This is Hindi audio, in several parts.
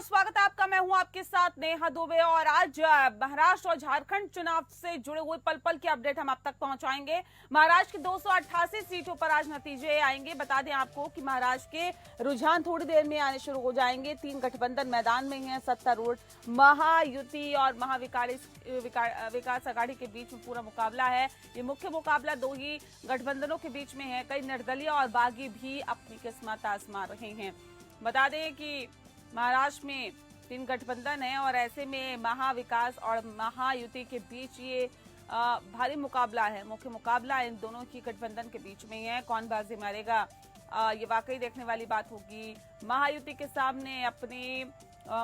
बहुत स्वागत है आपका। मैं हूं आपके साथ नेहा दुबे और आज महाराष्ट्र और झारखंड चुनाव से जुड़े हुए पल पल की अपडेट हम आप तक पहुंचाएंगे। महाराष्ट्र की 288 सीटों पर आज नतीजे आएंगे। बता दें आपको कि महाराष्ट्र के रुझान थोड़ी देर में आने शुरू हो जाएंगे। 3 गठबंधन मैदान में हैं। सत्तारूढ़ महायुति और विकास आघाड़ी के बीच में पूरा मुकाबला है। ये मुख्य मुकाबला 2 ही गठबंधनों के बीच में है। कई निर्दलीय और बागी भी अपनी किस्मत आजमा रहे हैं। बता दें कि महाराष्ट्र में 3 गठबंधन है और ऐसे में महाविकास और महायुति के बीच ये भारी मुकाबला है। मुख्य मुकाबला इन दोनों की गठबंधन के बीच में है। कौन बाजी मारेगा ये वाकई देखने वाली बात होगी। महायुति के सामने अपनी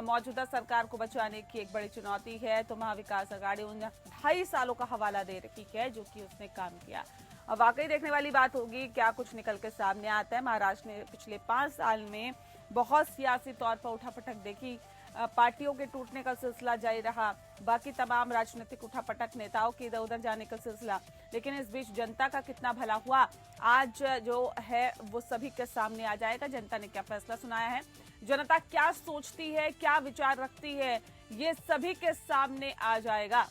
मौजूदा सरकार को बचाने की एक बड़ी चुनौती है, तो महाविकास आघाड़ी उन 2.5 सालों का हवाला दे रही है जो कि उसने काम किया। अब वाकई देखने वाली बात होगी क्या कुछ निकल के सामने आता है। महाराष्ट्र ने पिछले 5 साल में बहुत सियासी तौर पर उठापटक देखी। पार्टियों के टूटने का सिलसिला जारी रहा, बाकी तमाम राजनीतिक उठापटक, नेताओं के इधर उधर जाने का सिलसिला। लेकिन इस बीच जनता का कितना भला हुआ आज जो है वो सभी के सामने आ जाएगा। जनता ने क्या फैसला सुनाया है, जनता क्या सोचती है, क्या विचार रखती है, ये सभी के सामने आ जाएगा।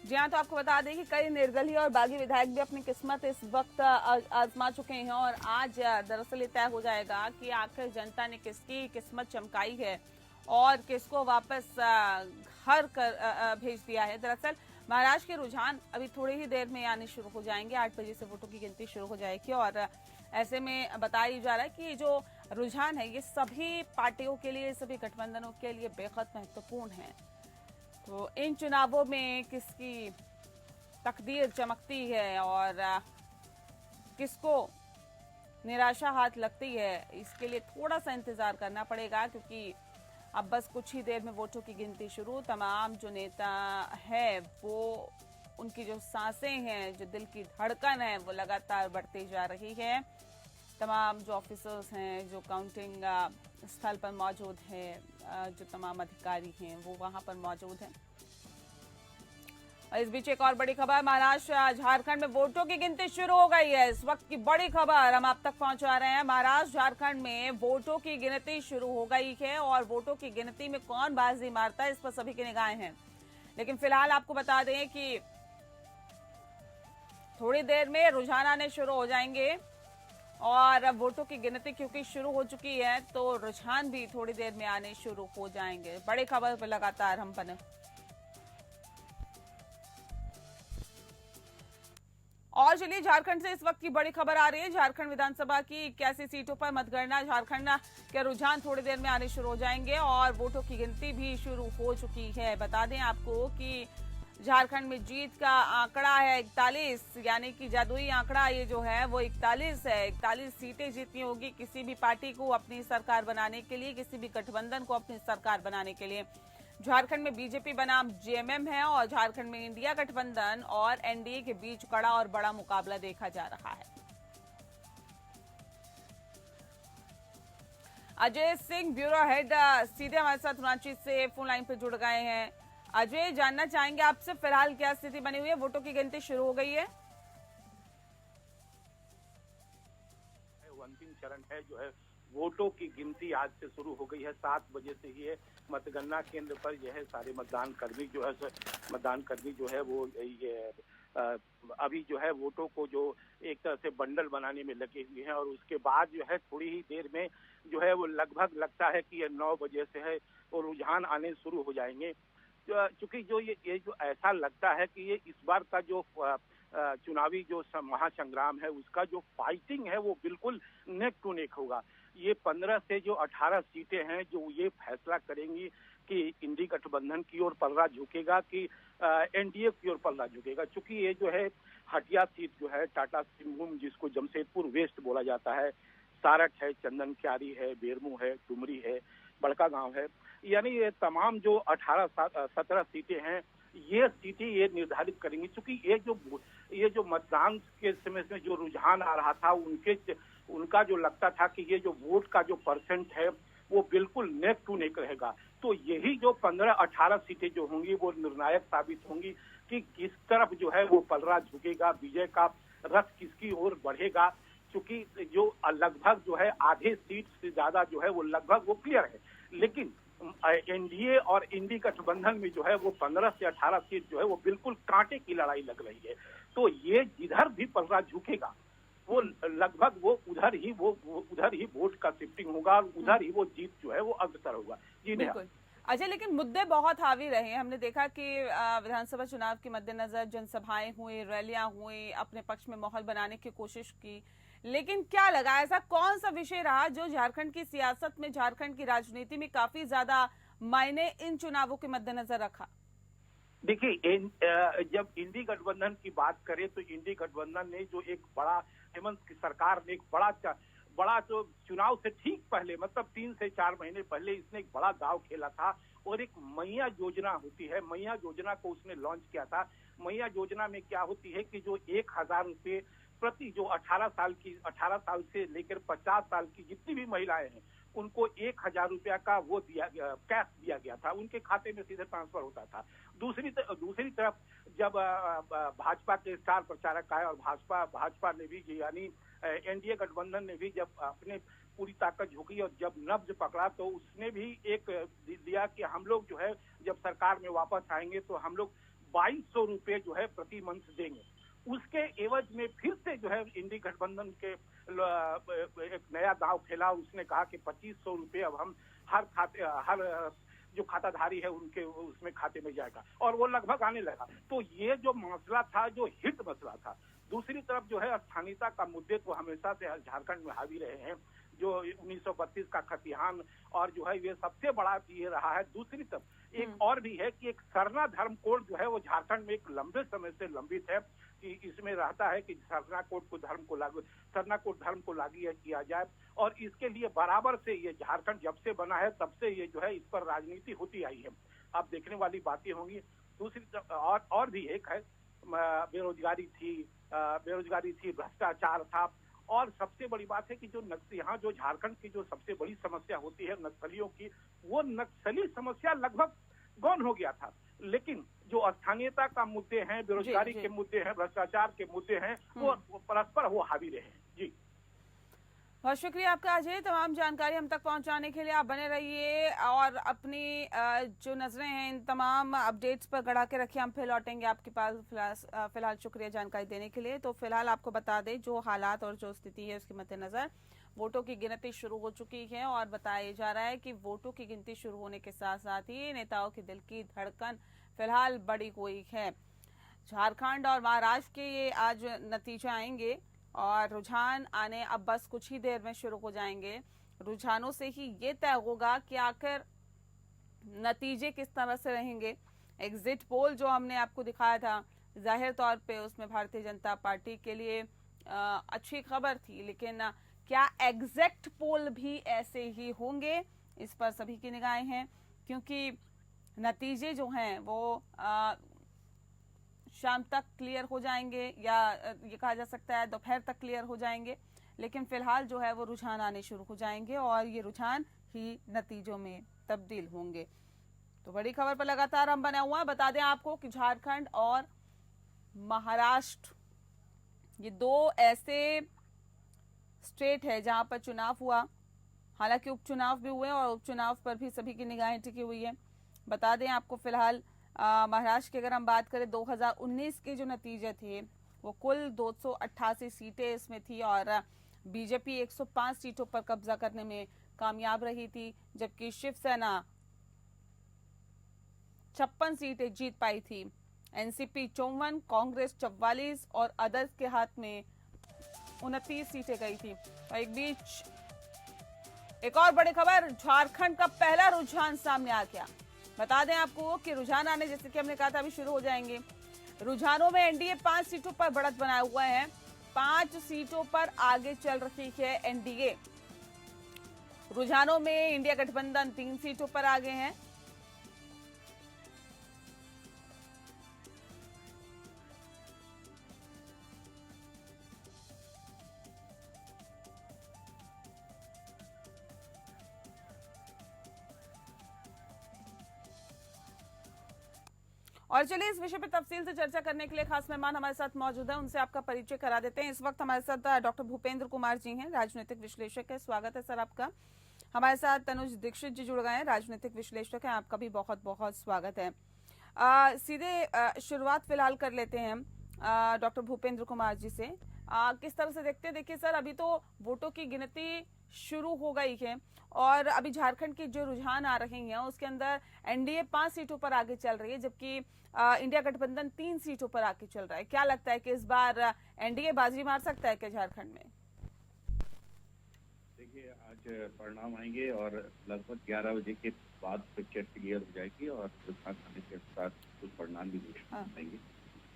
जी हाँ, तो आपको बता दें कि कई निर्दलीय और बागी विधायक भी अपनी किस्मत इस वक्त आजमा चुके हैं और आज दरअसल तय हो जाएगा कि आखिर जनता ने किसकी किस्मत चमकाई है और किसको वापस घर कर भेज दिया है। दरअसल महाराष्ट्र के रुझान अभी थोड़ी ही देर में आने शुरू हो जाएंगे। 8 बजे से वोटों की गिनती शुरू हो जाएगी और ऐसे में बताया जा रहा है कि जो रुझान है ये सभी पार्टियों के लिए, सभी गठबंधनों के लिए बेहद महत्वपूर्ण है। तो इन चुनावों में किसकी तकदीर चमकती है और किसको निराशा हाथ लगती है, इसके लिए थोड़ा सा इंतजार करना पड़ेगा, क्योंकि अब बस कुछ ही देर में वोटों की गिनती शुरू। तमाम जो नेता है वो उनकी जो सांसें हैं, जो दिल की धड़कन है वो लगातार बढ़ती जा रही है। तमाम जो ऑफिसर्स हैं, जो काउंटिंग स्थल पर मौजूद हैं, जो तमाम अधिकारी हैं वो वहां पर मौजूद हैं। इस बीच एक और बड़ी खबर, महाराष्ट्र झारखंड में वोटों की गिनती शुरू हो गई है। इस वक्त की बड़ी खबर हम आप तक पहुंचा रहे हैं। महाराष्ट्र झारखंड में वोटों की गिनती शुरू हो गई है और वोटों की गिनती में कौन बाजी मारता है इस पर सभी की निगाहें हैं। लेकिन फिलहाल आपको बता दें कि थोड़ी देर में रुझान आने शुरू हो जाएंगे और वोटों की गिनती क्योंकि शुरू हो चुकी है तो रुझान भी थोड़ी देर में आने शुरू हो जाएंगे। बड़ी खबर पर लगातार हम बने। और चलिए झारखंड से इस वक्त की बड़ी खबर आ रही है। झारखंड विधानसभा की 81 सीटों पर मतगणना, झारखंड के रुझान थोड़ी देर में आने शुरू हो जाएंगे और वोटों की गिनती भी शुरू हो चुकी है। बता दें आपको कि झारखंड में जीत का आंकड़ा है 41, यानी कि जादुई आंकड़ा ये जो है वो 41 है। 41 सीटें जीतनी होगी किसी भी पार्टी को अपनी सरकार बनाने के लिए, किसी भी गठबंधन को अपनी सरकार बनाने के लिए। झारखंड में बीजेपी बनाम जेएमएम है और झारखंड में इंडिया गठबंधन और एनडीए के बीच कड़ा और बड़ा मुकाबला देखा जा रहा है। अजय सिंह ब्यूरो हेड सीधे हमारे साथ रांची से फोन लाइन पर जुड़ गए हैं। अजय, जानना चाहेंगे आपसे फिलहाल क्या स्थिति बनी हुई है, वोटों की गिनती शुरू हो गई है? अंतिम चरण है जो है वोटों की गिनती आज से शुरू हो गई है। 7 बजे से ही है मतगणना केंद्र पर यह है सारे मतदान कर्मी जो है वो ये अभी जो है वोटों को जो एक तरह से बंडल बनाने में लगे हुए हैं और उसके बाद जो है थोड़ी ही देर में जो है वो लगभग लगता है कि 9 बजे से है वो रुझान आने शुरू हो जाएंगे। चूंकि जो ये जो ऐसा लगता है कि ये इस बार का जो चुनावी जो महासंग्राम है उसका जो फाइटिंग है वो बिल्कुल नेक टू नेक होगा। ये 15 से जो 18 सीटें हैं जो ये फैसला करेंगी कि इंडी गठबंधन की ओर पलड़ा झुकेगा कि एनडीए की ओर पलड़ा झुकेगा। चूंकि ये जो है हटिया सीट जो है टाटा सिंहभूम, जिसको जमशेदपुर वेस्ट बोला जाता है, सारठ है, चंदन क्यारी है, बेरमू है, डुमरी है, बड़का गांव है, यानी ये तमाम जो 18-17 सीटें हैं ये सीटें ये निर्धारित करेंगी। चूंकि ये जो मतदान के समय में जो रुझान आ रहा था उनका जो लगता था कि ये जो वोट का जो परसेंट है वो बिल्कुल नेक टू नेक रहेगा। तो यही जो 15-18 सीटें जो होंगी वो निर्णायक साबित होंगी कि किस तरफ जो है वो पलड़ा झुकेगा, विजय का रथ किसकी ओर बढ़ेगा। क्योंकि जो लगभग जो है आधे सीट से ज्यादा जो है वो लगभग वो क्लियर है, लेकिन एनडीए और इंडी गठबंधन में जो है वो 15 से 18 सीट जो है वो बिल्कुल कांटे की लड़ाई लग रही है। तो ये जिधर भी पलड़ा झुकेगा वो लगभग वो उधर ही वोट का शिफ्टिंग होगा और उधर ही वो जीत जो है वो अग्रसर होगा। जी बिल्कुल अजय, लेकिन मुद्दे बहुत हावी रहे। हमने देखा कि विधानसभा चुनाव के मद्देनजर जनसभाएं हुई, रैलियां हुई, अपने पक्ष में माहौल बनाने की कोशिश की, लेकिन क्या लगा ऐसा कौन सा विषय रहा जो झारखंड की सियासत में, झारखंड की राजनीति में काफी ज्यादा मायने इन चुनावों के मद्देनजर रखा? देखिए, जब इंडी गठबंधन की बात करें तो इंडी गठबंधन ने जो एक बड़ा, हेमंत की सरकार ने एक बड़ा जो चुनाव से ठीक पहले, मतलब 3 से 4 महीने पहले इसने एक बड़ा दाव खेला था और एक मैया योजना होती है, मैया योजना को उसने लॉन्च किया था। मैया योजना में क्या होती है कि जो 1000 रुपये प्रति जो 18 साल से लेकर 50 साल की जितनी भी महिलाएं हैं उनको 1000 रुपया का वो कैश दिया गया था, उनके खाते में सीधे ट्रांसफर होता था। दूसरी तरफ जब भाजपा के स्टार प्रचारक आए और भाजपा ने भी, यानी एनडीए गठबंधन ने भी जब अपने पूरी ताकत झोंकी और जब नब्ज पकड़ा तो उसने भी एक दिया कि हम लोग जो है जब सरकार में वापस आएंगे तो हम लोग 2200 रुपये जो है प्रति मंथ देंगे। उसके एवज में फिर से जो है इंडी गठबंधन के एक नया दांव खेला। उसने कहा कि 2500 रुपये अब हम हर जो खाताधारी है उनके उसमें खाते में जाएगा, और वो लगभग आने लगा। तो ये जो मसला था, जो हिट मसला था। दूसरी तरफ जो है स्थानीयता का मुद्दे तो हमेशा से झारखंड में हावी रहे हैं, जो 1932 का खतिहान और जो है ये सबसे बड़ा ये रहा है। दूसरी तरफ एक और भी है कि एक सरना धर्म कोड जो है वो झारखंड में एक लंबे समय से लंबित है कि इसमें रहता है कि सरना कोड धर्म को लागू किया जाए, और इसके लिए बराबर से ये झारखंड जब से बना है तब से ये जो है इस पर राजनीति होती आई है। अब देखने वाली बातें होंगी। दूसरी तरफ और भी एक है, बेरोजगारी थी, भ्रष्टाचार था, और सबसे बड़ी बात है कि जो यहाँ जो झारखंड की जो सबसे बड़ी समस्या होती है नक्सलियों की, वो नक्सली समस्या लगभग गौन हो गया था, लेकिन जो स्थानीयता का मुद्दे हैं, बेरोजगारी के मुद्दे हैं, भ्रष्टाचार के मुद्दे हैं, वो परस्पर वो हावी रहे हैं। जी, बहुत शुक्रिया आपका अजय, तमाम जानकारी हम तक पहुंचाने के लिए। आप बने रहिए और अपनी जो नजरें हैं इन तमाम अपडेट्स पर गड़ा के रखिए। हम फिर लौटेंगे आपके पास। फिलहाल शुक्रिया जानकारी देने के लिए। तो फिलहाल आपको बता दें जो हालात और जो स्थिति है उसके मद्देनजर वोटों की गिनती शुरू हो चुकी है, और बताया जा रहा है कि वोटों की गिनती शुरू होने के साथ साथ ही नेताओं के दिल की धड़कन फिलहाल बढ़ी हुई है। झारखंड और महाराष्ट्र के ये आज नतीजे आएंगे और रुझान आने अब बस कुछ ही देर में शुरू हो जाएंगे। रुझानों से ही ये तय होगा कि आखिर नतीजे किस तरह से रहेंगे। एग्जिट पोल जो हमने आपको दिखाया था, जाहिर तौर पे उसमें भारतीय जनता पार्टी के लिए अच्छी खबर थी, लेकिन क्या एग्जैक्ट पोल भी ऐसे ही होंगे, इस पर सभी की निगाहें हैं, क्योंकि नतीजे जो हैं वो शाम तक क्लियर हो जाएंगे, या ये कहा जा सकता है दोपहर तक क्लियर हो जाएंगे। लेकिन फिलहाल जो है वो रुझान आने शुरू हो जाएंगे और ये रुझान ही नतीजों में तब्दील होंगे। तो बड़ी खबर पर लगातार हम बना हुआ। बता दें आपको कि झारखंड और महाराष्ट्र ये दो ऐसे स्टेट है जहां पर चुनाव हुआ। हालांकि उपचुनाव भी हुए और उपचुनाव पर भी सभी की निगाहें टिकी हुई है। बता दें आपको फिलहाल महाराष्ट्र की अगर हम बात करें 2019 के जो नतीजे थे वो कुल 288 सीटें इसमें थी और बीजेपी 105 सीटों पर कब्जा करने में कामयाब रही थी, जबकि शिवसेना 56 सीटें जीत पाई थी। एनसीपी 54, कांग्रेस 44 और अदर्स के हाथ में 29 सीटें गई थी। और एक बीच एक और बड़ी खबर, झारखंड का पहला रुझान सामने आ गया। बता दें आपको कि रुझान आने, जैसे कि हमने कहा था, अभी शुरू हो जाएंगे रुझानों में। एनडीए 5 सीटों पर बढ़त बनाए हुए हैं, 5 सीटों पर आगे चल रही है एनडीए। रुझानों में इंडिया गठबंधन 3 सीटों पर आगे हैं। और चलिए इस विषय पर तफसील से चर्चा करने के लिए खास मेहमान हमारे साथ मौजूद हैं, उनसे आपका परिचय करा देते हैं। इस वक्त हमारे साथ डॉक्टर भूपेंद्र कुमार जी हैं, राजनीतिक विश्लेषक है। स्वागत है सर आपका। हमारे साथ तनुज दीक्षित जी जुड़ गए हैं, राजनीतिक विश्लेषक हैं, आपका भी बहुत बहुत स्वागत है। सीधे शुरुआत फिलहाल कर लेते हैं डॉक्टर भूपेंद्र कुमार जी से। किस तरह से देखते हैं? देखिए सर, अभी तो वोटों की गिनती शुरू हो गई है और अभी झारखंड की जो रुझान आ रही हैं उसके अंदर एनडीए 5 सीटों पर आगे चल रही है, जबकि इंडिया गठबंधन 3 सीटों पर आगे चल रहा है। क्या लगता है कि इस बार एनडीए बाजी मार सकता है क्या झारखंड में? देखिए, आज परिणाम आएंगे और लगभग 11 बजे के बाद पिक्चर क्लियर हो जाएगी और रुझान आने के अनुसार कुछ परिणाम भी घोषित हो जाएंगे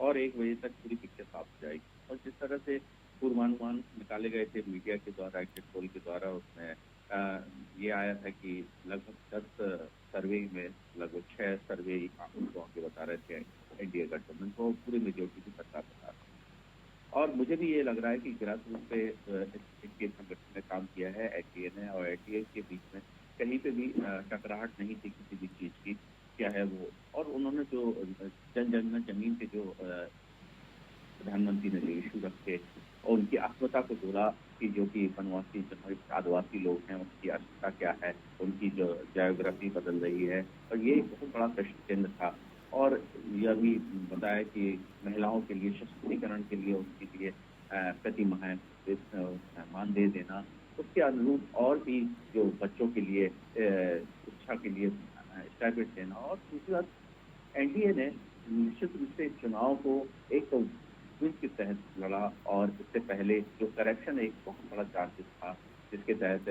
और 1 बजे तक पूरी पिक्चर साफ हो जाएगी। और जिस तरह से पूर्वानुमान निकाले गए थे मीडिया के द्वारा, एग्जिट पोल के द्वारा, उसमें ये आया था कि लगभग 10 सर्वे में लगभग 6 सर्वे उनको आगे बता रहे थे एनडीए गठबंधन को पूरी मेजोरिटी की सरकार बता रहे थे। और मुझे भी ये लग रहा है कि ग्रास रूट पे इनके संगठन ने काम किया है एनडीए ने, और एनडीए के बीच में कहीं पे भी टकराहट नहीं थी किसी भी चीज की, क्या है वो। और उन्होंने जो जमीन के जो प्रधानमंत्री ने जो इशू रखे और उनकी अस्मिता को जोड़ा कि जो कि वनवासी आदिवासी लोग हैं उनकी अस्मिता क्या है, उनकी जो जायोग्राफी बदल रही है, और ये एक बहुत बड़ा प्रश्न चिन्ह था। और यह भी बताया कि महिलाओं के लिए सशक्तिकरण के लिए उनके लिए प्रति माह मानदेय देना, उसके अनुरूप और भी जो बच्चों के लिए शिक्षा के लिए स्टाइपेंड देना। और दूसरी बात, एनडीए ने निश्चित रूप से चुनाव को एक तो क्विज के तहत लड़ा, और इससे पहले जो करप्शन एक बहुत बड़ा चार्जेस था जिसके तहत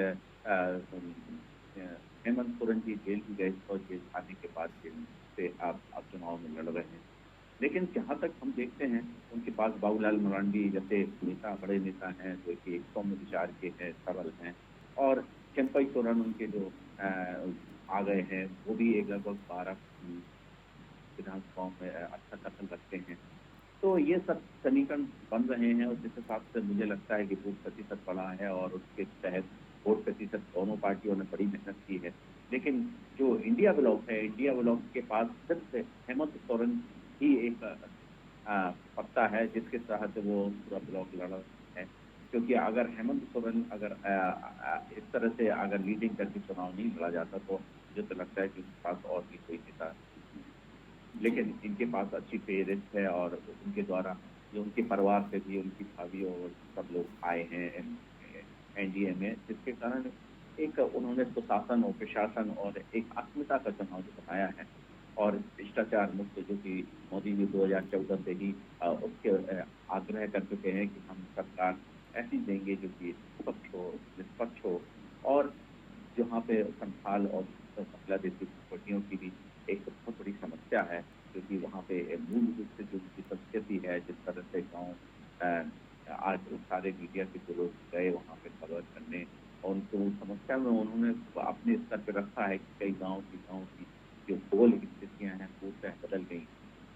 हेमंत सोरेन जी जेल भी गए और जेल आने के बाद जेल से आप चुनाव में लड़ रहे हैं। लेकिन जहाँ तक हम देखते हैं उनके पास बाबूलाल मरांडी जैसे नेता, बड़े नेता हैं जो कि सौम्य विचार के हैं, सरल हैं, और चंपई सोरेन उनके जो आ गए हैं, वो भी एक लगभग 12 विधानसभाओं में अच्छा दखल रखते हैं। तो ये सब समीकरण बन रहे हैं और जिस हिसाब से मुझे लगता है कि वोट प्रतिशत बढ़ा है और उसके तहत वोट प्रतिशत दोनों पार्टियों ने बड़ी मेहनत की है। लेकिन जो इंडिया ब्लॉक है, इंडिया ब्लॉक के पास सिर्फ हेमंत सोरेन ही एक पत्ता है जिसके तहत वो पूरा ब्लॉक लड़ा है। क्योंकि अगर हेमंत सोरेन अगर इस तरह से अगर लीडिंग करके चुनाव नहीं लड़ा जाता तो मुझे तो लगता है कि उनके पास और भी कोई नेता, लेकिन इनके पास अच्छी फेरिस्त है और उनके द्वारा जो उनके परिवार से भी उनकी भाभी और सब लोग आए हैं एनडीए में, जिसके कारण एक उन्होंने सुशासन और प्रशासन और एक अस्मिता का चुनाव जो बनाया है, और भ्रष्टाचार मुक्त जो कि मोदी जी 2014 से ही उसके आग्रह कर चुके हैं कि हम सरकार ऐसी देंगे जो कि स्वच्छ हो, निष्पक्ष हो, और जहाँ पे संथाल और महिला देशी प्रॉपर्टियों की भी एक बहुत बड़ी समस्या है, क्योंकि वहाँ पे मूल रूप से जो उनकी संस्कृति है, जिस तरह से गाँव आज सारे मीडिया के जो लोग गए वहाँ पे खबर करने, और उनको समस्या में उन्होंने अपने स्तर पर रखा है कि कई गाँव की जो भौगोलिक स्थितियाँ हैं वो बदल गई।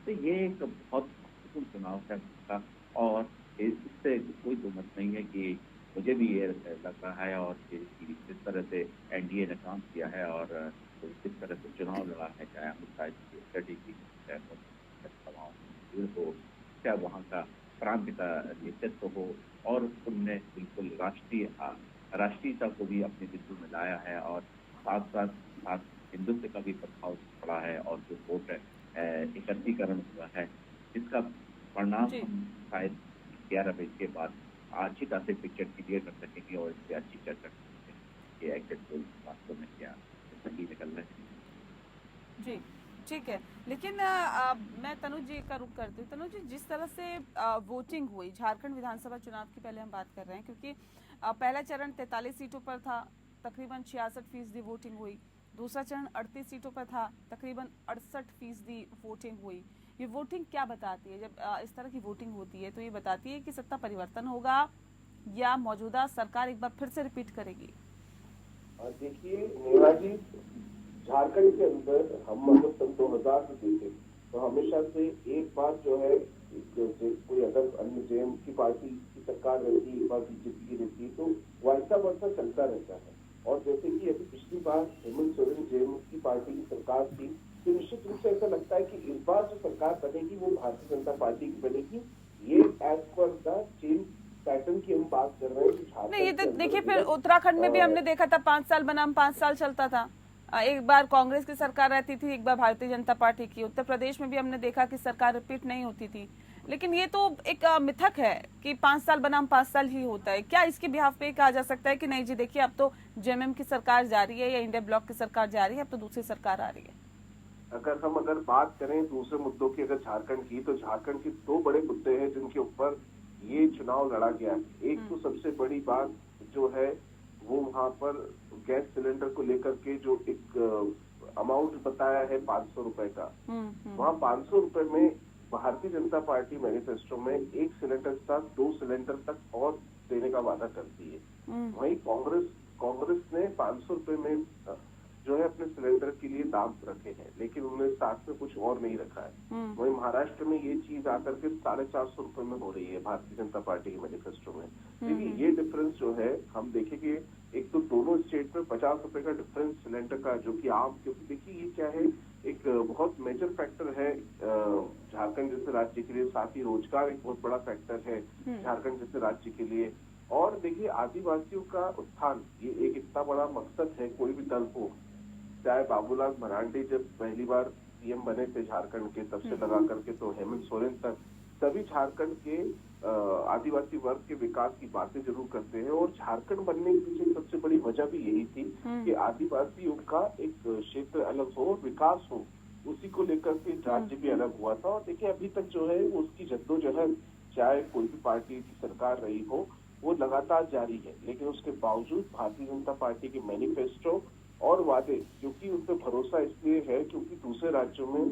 तो ये एक बहुत महत्वपूर्ण चुनाव है का, और इससे कोई दो मत नहीं है कि मुझे भी ये लग रहा है और जिस तरह से एनडीए ने काम किया है और जिस तरह से चुनाव लड़ा है, चाहे अमित शाह की स्ट्रेटेजी हो, चाहे वहाँ का प्रांत का नेतृत्व हो, और उनने बिल्कुल राष्ट्रीयता को भी अपने बिल्कुल में लाया है, और साथ साथ हिंदुत्व का भी प्रभाव पड़ा है, और जो वोट एकत्रीकरण हुआ है जिसका परिणाम हम शायद 11 बजे के बाद अच्छी तरह से पिक्चर क्लियर कर सकेंगे और इससे अच्छी चर्चा कर सकेंगे कि एग्जिट पोल वास्तव में क्या सही निकल रहे हैं। जी ठीक है, लेकिन मैं तनुज जी का रुख करती हूँ। तनुज जी, जिस तरह से वोटिंग हुई झारखंड विधानसभा चुनाव की, पहले हम बात कर रहे हैं क्योंकि पहला चरण 43 सीटों पर था, तकरीबन 66% वोटिंग हुई। दूसरा चरण 38 सीटों पर था, तकरीबन 68% वोटिंग हुई। ये वोटिंग क्या बताती है? जब इस तरह की वोटिंग होती है तो ये बताती है कि सत्ता परिवर्तन होगा या मौजूदा सरकार एक बार फिर से रिपीट करेगी। देखिए नेहा जी, झारखंड के अंदर हम अगर सन 2000 से देखें तो हमेशा से एक बार जो है कोई अगर अन्य जेएम की पार्टी की सरकार रहती है, एक बार बीजेपी की रहती है, तो वैसा वैसा चलता रहता है। और जैसे कि अभी पिछली बार हेमंत सोरेन जेएम की पार्टी की सरकार थी, तो निश्चित रूप से ऐसा लगता है कि इस बार जो सरकार बनेगी वो भारतीय जनता पार्टी की बनेगी। ये as per the change pattern की हम बात कर रहे हैं। नहीं, ये तो देखिए, फिर उत्तराखंड में भी हमने देखा था 5 साल बनाम 5 साल चलता था। एक बार कांग्रेस की सरकार रहती थी, एक बार भारतीय जनता पार्टी की। उत्तर प्रदेश में भी हमने देखा कि सरकार रिपीट नहीं होती थी। लेकिन ये तो एक मिथक है कि 5 साल बनाम 5 साल ही होता है। क्या इसके बिहाफ पे कहा जा सकता है कि नहीं जी देखिए, अब तो जेएमएम की सरकार जा रही है या इंडिया ब्लॉक की सरकार जा रही है, अब तो दूसरी सरकार आ रही है? अगर बात करें दूसरे मुद्दों की, अगर झारखंड की, तो झारखंड के 2 बड़े मुद्दे हैं जिनके ऊपर ये चुनाव लड़ा गया है। एक तो सबसे बड़ी बात जो है वो वहां पर गैस सिलेंडर को लेकर के जो एक अमाउंट बताया है 500 रुपए का, वहाँ 500 रुपए में भारतीय जनता पार्टी मैनिफेस्टो में 1 सिलेंडर का 2 सिलेंडर तक और देने का वादा करती है। वहीं कांग्रेस ने 500 रुपए में जो है अपने सिलेंडर के लिए दाम रखे हैं, लेकिन उन्होंने साथ में कुछ और नहीं रखा है। वहीं महाराष्ट्र में ये चीज आकर के 450 रुपए में हो रही है भारतीय जनता पार्टी के मैनिफेस्टो में। देखिए ये डिफरेंस जो है हम देखेंगे, एक तो दोनों स्टेट में 50 रुपए का डिफरेंस सिलेंडर का, जो कि आम, क्योंकि देखिए ये क्या है, एक बहुत मेजर फैक्टर है झारखंड जैसे राज्य के लिए। साथ ही रोजगार एक बहुत बड़ा फैक्टर है झारखंड जैसे राज्य के लिए। और देखिए आदिवासियों का उत्थान ये एक इतना बड़ा मकसद है कोई भी दल को। चाहे बाबूलाल मरांडी जब पहली बार सीएम बने थे झारखंड के, तब से लगा करके तो हेमंत सोरेन तक, सभी झारखंड के आदिवासी वर्ग के विकास की बातें जरूर करते हैं। और झारखंड बनने के पीछे सबसे बड़ी वजह भी यही थी कि आदिवासियों का एक क्षेत्र अलग हो, विकास हो, उसी को लेकर के राज्य भी अलग हुआ था। और देखिए अभी तक जो है उसकी जद्दोजहद, चाहे कोई भी पार्टी की सरकार रही हो, वो लगातार जारी है। लेकिन उसके बावजूद भारतीय जनता पार्टी के मैनिफेस्टो और वादे, क्योंकि उन पर भरोसा इसलिए है क्योंकि दूसरे राज्यों में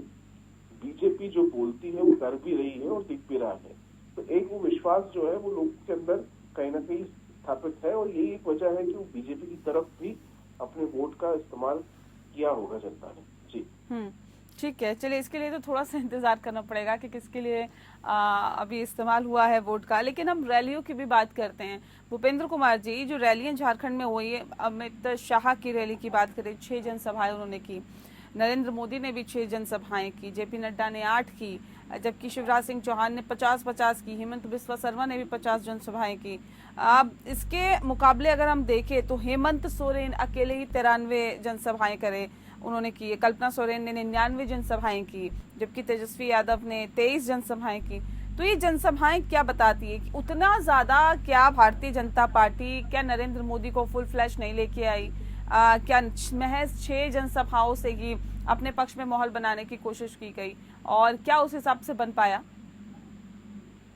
बीजेपी जो बोलती है वो कर भी रही है और दिख भी रहा है। तो एक वो विश्वास जो है वो लोगों के अंदर कहीं ना कहीं स्थापित है। और यही एक वजह है कि वो बीजेपी की तरफ भी अपने वोट का इस्तेमाल किया होगा जनता ने। जी ठीक है, चलिए इसके लिए तो थोड़ा सा इंतजार करना पड़ेगा कि किसके लिए अभी इस्तेमाल हुआ है वोट का। लेकिन हम रैलियों की भी बात करते हैं। भूपेंद्र कुमार जी, जो रैलियां झारखंड में हुई है, अमित शाह की रैली की बात करें, 6 जनसभाएं उन्होंने की। नरेंद्र मोदी ने भी 6 जनसभाएं की, जेपी नड्डा ने 8 की, जबकि शिवराज सिंह चौहान ने 50-50 की, हेमंत बिस्वा शर्मा ने भी 50 जनसभाएं की। अब इसके मुकाबले अगर हम देखें तो हेमंत सोरेन अकेले ही 93 जनसभाएं करे उन्होंने की, कल्पना सोरेन ने 99 जनसभाएं की, जबकि तेजस्वी यादव ने 23 जनसभाएं की। तो ये जनसभाएं क्या बताती है कि उतना ज्यादा क्या भारतीय जनता पार्टी, क्या नरेंद्र मोदी को फुल फ्लैश नहीं लेके आई? क्या महज 6 जनसभाओं से ही अपने पक्ष में माहौल बनाने की कोशिश की गई, और क्या उस हिसाब से बन पाया?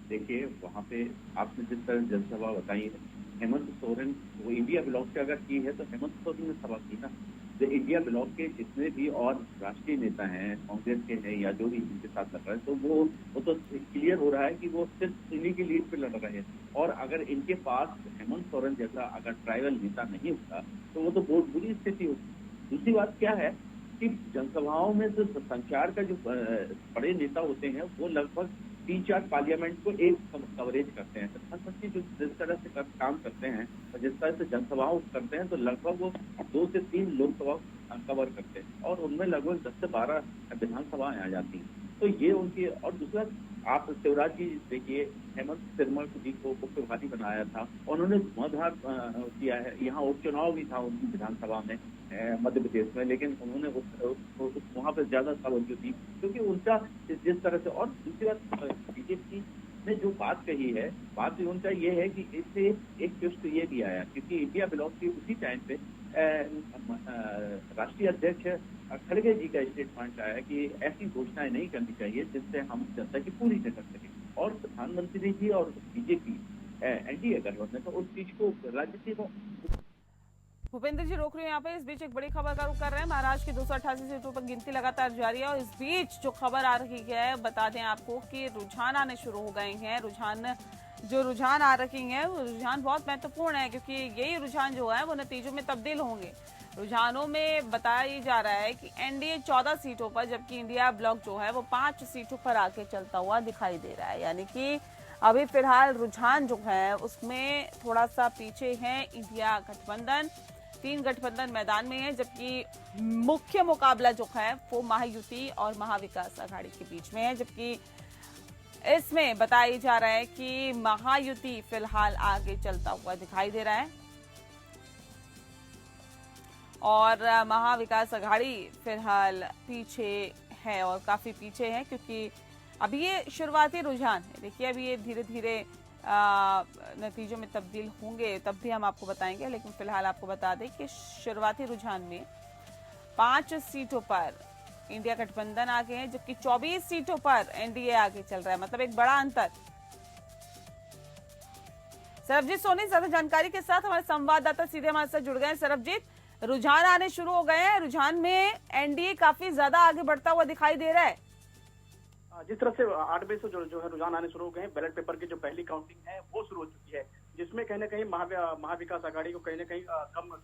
देखिए वहाँ पे आपने जिस तरह जनसभा बताई है, हेमंत सोरेन वो इंडिया ब्लॉक से अगर की है तो हेमंत सोरेन ने सभा की ना। जो इंडिया ब्लॉक के जितने भी और राष्ट्रीय नेता हैं, कांग्रेस के हैं या जो भी इनके साथ लड़ रहे हैं, तो वो तो क्लियर हो रहा है कि वो सिर्फ इन्हीं की लीड पे लड़ रहे हैं। और अगर इनके पास हेमंत सोरेन जैसा अगर ट्राइबल नेता नहीं होता तो वो तो बहुत बुरी स्थिति होती। दूसरी बात क्या है कि जनसभाओं में जो संचार का जो बड़े नेता होते हैं वो लगभग 3-4 पार्लियामेंट को एक कवरेज करते हैं। प्रधानमंत्री जो जिस तरह से काम करते हैं और जिस तरह से जनसभाओं करते हैं, तो लगभग वो 2 से 3 लोकसभा कवर करते हैं और उनमें लगभग 10 से 12 विधानसभाएं आ जाती हैं। तो ये उनकी। और दूसरा, आप शिवराज जी देखिए, हेमंत शर्मा जी को उप प्रभारी बनाया था, उन्होंने धुआंधार किया है। यहाँ उपचुनाव भी था उनकी विधानसभा में मध्य प्रदेश में, लेकिन उन्होंने वहाँ पर ज्यादा तवज्जो दी क्योंकि उनका जिस तरह से। और दूसरी बात, बीजेपी ने जो बात कही है, बात भी उनका ये है कि इससे एक ट्विस्ट ये भी आया क्योंकि इंडिया ब्लॉक के उसी टाइम पे राष्ट्रीय अध्यक्ष खड़गे जी का स्टेटमेंट आया कि ऐसी घोषणाएं नहीं करनी चाहिए जिससे हम जनता की पूरी न कर सकें। और प्रधानमंत्री जी और बीजेपी एनडीए गठबंधन तो उस चीज को राजनीति को भूपेंद्र जी रोक रहे हैं यहाँ पे। इस बीच एक बड़ी खबर का रुख कर रहे हैं। महाराष्ट्र की 288 सीटों पर गिनती लगातार जारी है और इस बीच जो खबर आ रही है, बता दें आपको कि रुझान आने शुरू हो गए हैं। रुझान आ रही है, वो रुझान बहुत महत्वपूर्ण है क्योंकि यही रुझान जो है वो नतीजों में तब्दील होंगे। रुझानों में बताया जा रहा है कि एनडीए 14 सीटों पर, जबकि इंडिया ब्लॉक जो है वो 5 सीटों पर आके चलता हुआ दिखाई दे रहा है। यानी कि अभी फिलहाल रुझान जो है उसमें थोड़ा सा पीछे है इंडिया गठबंधन। 3 गठबंधन मैदान में है, जबकि मुख्य मुकाबला जो है वो महायुति और महाविकास आघाड़ी के बीच में है। जबकि इसमें बताया जा रहा है कि महायुति फिलहाल आगे चलता हुआ दिखाई दे रहा है और महाविकास आघाड़ी फिलहाल पीछे है और काफी पीछे है, क्योंकि अभी ये शुरुआती रुझान है। देखिए अभी ये धीरे धीरे नतीजों में तब्दील होंगे, तब भी हम आपको बताएंगे। लेकिन फिलहाल आपको बता दें कि शुरुआती रुझान में 5 सीटों पर इंडिया गठबंधन आगे है, जबकि 24 सीटों पर एनडीए आगे चल रहा है। मतलब एक बड़ा अंतर। सरबजीत सोनी ज्यादा जानकारी के साथ हमारे संवाददाता सीधे हमारे साथ जुड़ गए हैं। सरबजीत, रुझान आने शुरू हो गए हैं। रुझान में एनडीए काफी ज्यादा आगे बढ़ता हुआ दिखाई दे रहा है। जिस तरह से 8 बजे से जो है रुझान आने शुरू हो गए हैं, बैलेट पेपर की जो पहली काउंटिंग है वो शुरू हो चुकी है, जिसमें कहीं ना कहीं महाविकास आघाड़ी को कहीं ना कहीं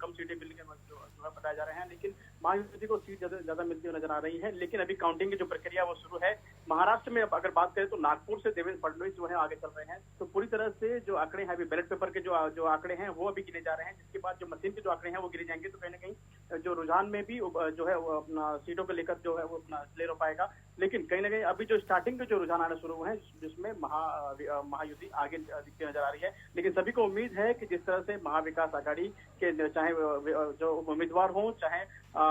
कम सीटें मिलने के जो है बताए जा रहे हैं, लेकिन महायुति को सीट ज्यादा मिलती हुई नजर आ रही है। लेकिन अभी काउंटिंग की जो प्रक्रिया वो शुरू है। महाराष्ट्र में अगर बात करें तो नागपुर से देवेंद्र फडणवीस जो है आगे चल रहे हैं। तो पूरी तरह से जो आंकड़े हैं अभी बैलेट पेपर के जो आंकड़े हैं वो अभी गिने जा रहे हैं, जिसके बाद जो मशीन के जो आंकड़े हैं वो गिने जाएंगे। तो कहीं ना कहीं जो रुझान में भी जो है वो अपना सीटों को लेकर जो है वो अपना क्लियर हो पाएगा। लेकिन कहीं ना कहीं अभी जो स्टार्टिंग के जो रुझान आना शुरू हुए हैं, जिसमें महायुति आगे दिखती नजर आ रही है। लेकिन सभी को उम्मीद है कि जिस तरह से महाविकास आघाड़ी के चाहे जो उम्मीदवार हों चाहे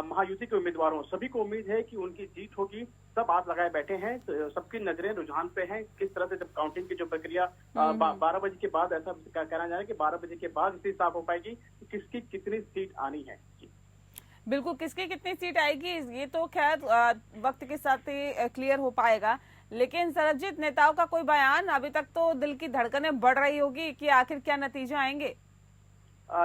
महायुति के उम्मीदवार हों, सभी को उम्मीद है कि उनकी जीत होगी। सब हाथ लगाए बैठे हैं, तो सबकी नजरें रुझान पे हैं। किस तरह से जब काउंटिंग की जो प्रक्रिया 12 बजे के बाद, ऐसा कहना जा रहा है कि 12 बजे के बाद इसी साफ हो पाएगी कि किसकी कितनी सीट आनी है। बिल्कुल, किसकी कितनी सीट आएगी ये तो खैर वक्त के साथ ही क्लियर हो पाएगा। लेकिन सरबजीत, नेताओं का कोई बयान? अभी तक तो दिल की धड़कनें बढ़ रही होगी कि आखिर क्या नतीजे आएंगे।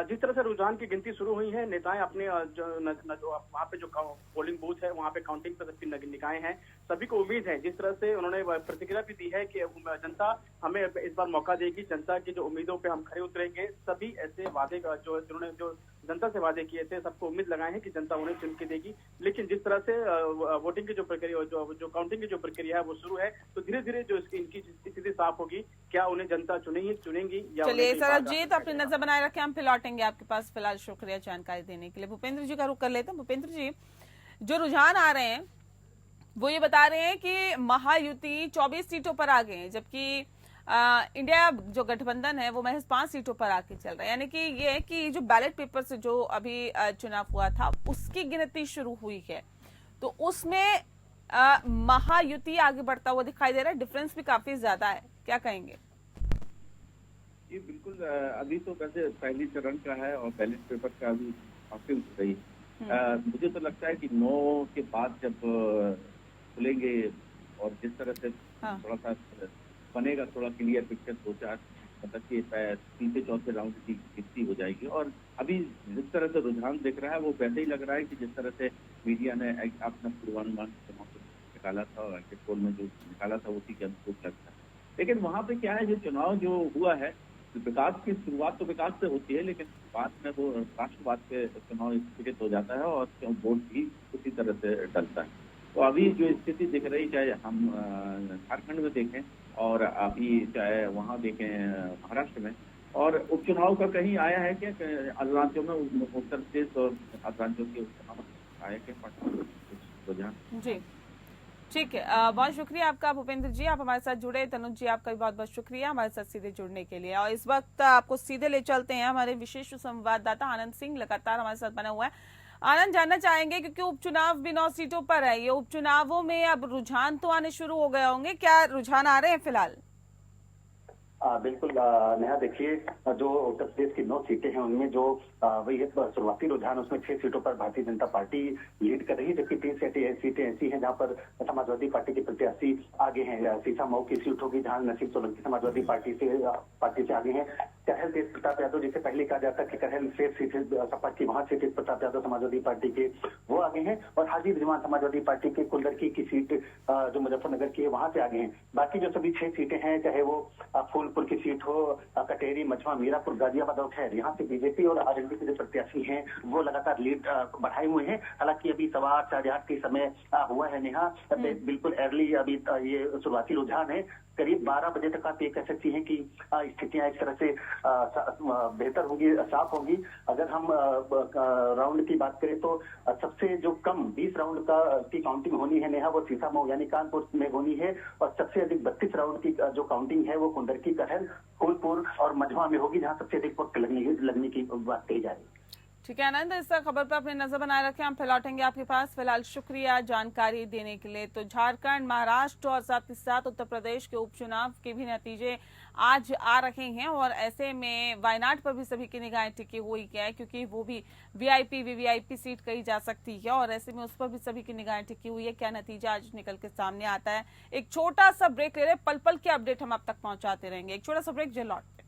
जिस तरह से रुझान की गिनती शुरू हुई है, नेताएं अपने जो वहाँ पे जो पोलिंग बूथ है वहाँ पे काउंटिंग पर सबकी निगाहें हैं। सभी को उम्मीद है, जिस तरह से उन्होंने प्रतिक्रिया भी दी है कि जनता हमें इस बार मौका देगी, जनता की जो उम्मीदों पे हम खरे उतरेंगे। सभी ऐसे वादे जिन्होंने जो जनता से वादे किए थे, सबको उम्मीद लगाए हैं कि जनता उन्हें चुन के देगी। लेकिन जिस तरह से वोटिंग की जो प्रक्रिया जो काउंटिंग की जो प्रक्रिया है वो शुरू है, तो धीरे धीरे जो इनकी स्थिति साफ होगी, क्या उन्हें जनता चुनेंगी या। चलिए सरबजीत, अपनी नजर बनाए रखें, हम फिर लौटेंगे आपके पास। फिलहाल शुक्रिया जानकारी देने के लिए। भूपेंद्र जी का रुख कर लेते हैं। भूपेंद्र जी, जो रुझान आ रहे हैं वो ये बता रहे हैं कि महायुति 24 सीटों पर आगे है, जबकि इंडिया जो गठबंधन है वो महज 5 सीटों पर आके चल रहा है। यानी कि ये है कि जो बैलेट पेपर से जो अभी चुनाव हुआ था उसकी गिनती शुरू हुई है, तो उसमें महायुति आगे बढ़ता हुआ दिखाई दे रहा है। डिफरेंस भी काफी ज्यादा है, क्या कहेंगे? जी बिल्कुल, अभी तो वैसे पहली चरण का है और बैलेट पेपर का अभी काउंटिंग हो रही है। मुझे तो लगता है कि 9 के बाद जब खुलेंगे और जिस तरह से थोड़ा सा बनेगा, थोड़ा क्लियर पिक्चर 2-4 मतलब कि तीसरे चौथे राउंड की गिनती हो जाएगी। और अभी जिस तरह से रुझान दिख रहा है वो वैसे ही लग रहा है कि जिस तरह से मीडिया ने अपना पूर्वानुमान निकाला था और एग्जिट पोल में जो निकाला था उसी के अनुरूप लगता है। लेकिन वहाँ पे क्या है, जो चुनाव जो हुआ है, विकास की शुरुआत तो विकास से होती है, लेकिन बाद में वो राष्ट्रवाद के चुनाव स्थगित हो जाता है और वोट भी उसी तरह से डलता है। तो अभी जो स्थिति दिख रही, चाहे हम झारखंड में देखें और अभी चाहे वहाँ देखें महाराष्ट्र में, और उपचुनाव का कहीं आया है कि राज्यों में, उत्तर प्रदेश और राज्यों के उपचुनाव आया कि जी ठीक है, बहुत शुक्रिया आपका भूपेंद्र जी, आप हमारे साथ जुड़े। तनुज जी, आपका भी बहुत बहुत शुक्रिया हमारे साथ सीधे जुड़ने के लिए। और इस वक्त आपको सीधे ले चलते हैं हमारे विशेष संवाददाता आनंद सिंह, लगातार हमारे साथ बना हुआ है। आनंद, जानना चाहेंगे क्योंकि उपचुनाव भी 9 सीटों पर है, ये उपचुनावों में अब रुझान तो आने शुरू हो गए होंगे, क्या रुझान आ रहे हैं फिलहाल? बिल्कुल नेहा, देखिए जो उत्तर प्रदेश की 9 सीटें हैं उनमें जो वही है शुरुआती रुझान, उसमें 6 सीटों पर भारतीय जनता पार्टी लीड कर रही है, जबकि 3 सीटें ऐसी हैं जहां पर समाजवादी पार्टी के प्रत्याशी आगे हैं। सीसामऊ की सीट होगी जहां नसीब सोलंकी समाजवादी पार्टी से आगे हैं। कहल तेज प्रताप यादव, जिसे पहले कहा जाता कि कहल सेफ सीट सपा की, वहां से तेज प्रताप यादव समाजवादी पार्टी के वो आगे हैं, और हाजी रिजवान समाजवादी पार्टी के कुंडरकी की सीट जो मुजफ्फरनगर की है वहां से आगे हैं। बाकी जो सभी 6 सीटें हैं, चाहे वो फूलपुर की सीट हो, कटेरी, मछुआ, मीरापुर, गाजियाबाद और खैर, यहाँ से बीजेपी और आरएलडी के जो प्रत्याशी हैं वो लगातार लीड बढ़ाए हुए हैं। हालांकि अभी 8:15 साढ़े 8 के समय हुआ है नेहा, बिल्कुल अर्ली अभी ये शुरुआती रुझान है। करीब 12 बजे तक आप ये कह सकती हैं कि स्थितियां इस तरह से बेहतर होंगी, साफ होंगी। अगर हम राउंड की बात करें तो सबसे जो कम 20 राउंड की काउंटिंग होनी है नेहा, वो सीसामऊ यानी कानपुर में होनी है, और सबसे अधिक 32 राउंड की जो काउंटिंग है वो कुंडरकी, कहल, फूलपुर और मझवा में होगी, जहां सबसे अधिक वक्त लगने की बात कही जा रही है। ठीक है आनंद, इस खबर पर अपनी नजर बनाए रखें, हम फिर लौटेंगे आपके पास। फिलहाल शुक्रिया जानकारी देने के लिए। तो झारखंड, महाराष्ट्र और साथ ही साथ उत्तर प्रदेश के उपचुनाव के भी नतीजे आज आ रहे हैं, और ऐसे में वायनाड पर भी सभी की निगाहें टिकी हुई है, क्योंकि वो भी वीआईपी वीवीआईपी सीट कही जा सकती है, और ऐसे में उस पर भी सभी की निगाहें टिकी हुई है। क्या नतीजा आज निकल के सामने आता है। एक छोटा सा ब्रेक ले रहे, पल पल के अपडेट हम आप तक पहुंचाते रहेंगे। एक छोटा सा ब्रेक, जल्द लौट।